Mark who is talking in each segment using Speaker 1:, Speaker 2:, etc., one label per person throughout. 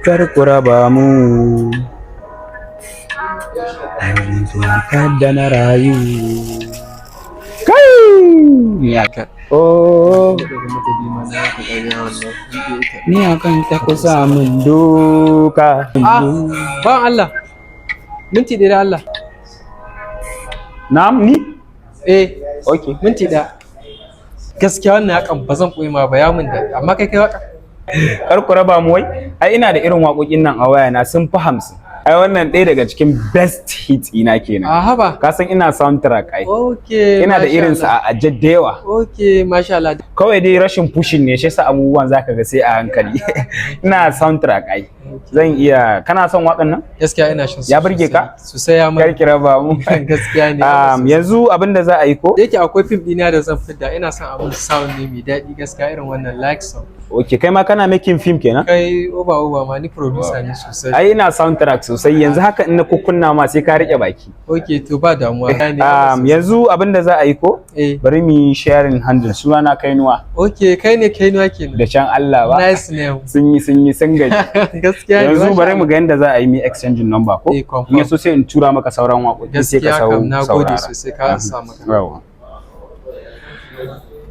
Speaker 1: kar ku raba mu kada na rayu kai ya ka oh ni akan ta kusa min doka
Speaker 2: ba Allah minti da Allah
Speaker 1: na'am ni
Speaker 2: okay minti da gaskiya wannan yakan ba zan koyi ma ba ya min da amma kai waka
Speaker 1: kar ku raba mu wai ai ina da irin waƙoƙin nan a waya na sun fi 50 ai wannan ɗaya daga cikin best hits ina kenan
Speaker 2: haba
Speaker 1: ka san ina soundtrack ai
Speaker 2: okay
Speaker 1: ina da irin sa a jaddewa
Speaker 2: okay masha Allah
Speaker 1: kawai dai rashin pushing ne shi yasa abubuwan zaka ga sai a hankali ina soundtrack ai zan iya kana son waƙan nan
Speaker 2: gaskiya ina shin
Speaker 1: ya burge ka
Speaker 2: sosai ya
Speaker 1: kar ki raba mu
Speaker 2: gaskiya ne
Speaker 1: yanzu abinda za a yi ko
Speaker 2: yake akwai film dina da zan fidda ina son abun sound ne mai daɗi gaskiya irin wannan like sound
Speaker 1: okay kai ma kana making film kenan
Speaker 2: kai oba ma ni producer ne sosai
Speaker 1: ai ina soundtrack sosai yanzu haka in na kukkunna ma sai ka rike baki
Speaker 2: okay to ba damuwa
Speaker 1: yanzu abinda za a yi ko bari mu yi sharing handle suna na Kainuwa
Speaker 2: okay kai ne Kainuwa kenan
Speaker 1: da can Allah ba
Speaker 2: nice name
Speaker 1: sun gaji
Speaker 2: gaskiya
Speaker 1: yanzu bari mu ga yadda za a yi mi exchanging number ko in yaso sai in tura maka sauran waƙoƙi sai ka saurara
Speaker 2: na gode sosai ka sa maka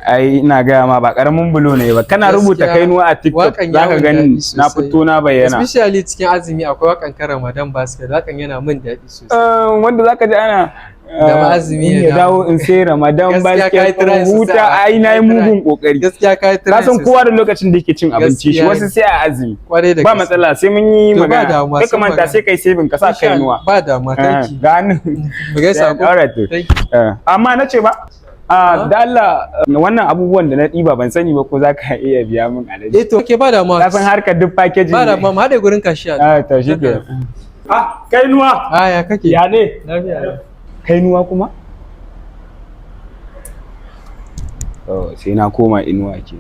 Speaker 1: ai ina gaya ma ba karamin bulo ne ba kana rubuta Kainuwa a TikTok zaka gani na fito na bayyana
Speaker 2: especially cikin azumi akwai wakan kan Ramadan basket wakan yana min daɗi sosai
Speaker 1: wanda zaka ji ana
Speaker 2: da azumi
Speaker 1: ya dawo in sai Ramadan basket huta ai nayi mugun kokari
Speaker 2: gaskiya kai try
Speaker 1: ka san kowa da lokacin da yake cin abinci shi wasu sai a azumi ba matsala sai mun yi magana kai kamanta sai kai saving ka sa Kainuwa
Speaker 2: ba damuwa thank you
Speaker 1: ganin
Speaker 2: mu gaisa ko
Speaker 1: thank you amma nace ba da Allah wannan abubuwan da na ɗiba ban sani ba ko za ka iya biya min alaji.
Speaker 2: To ke ba da ma.
Speaker 1: Kafin harkar duk packaging.
Speaker 2: Ba da ma mu haɗe gurin kashiya.
Speaker 1: To shi ke. Kainuwa.
Speaker 2: Ya kake?
Speaker 1: Ya ne?
Speaker 2: Lafiya.
Speaker 1: Kainuwa kuma? Sai na koma Inuwa ke.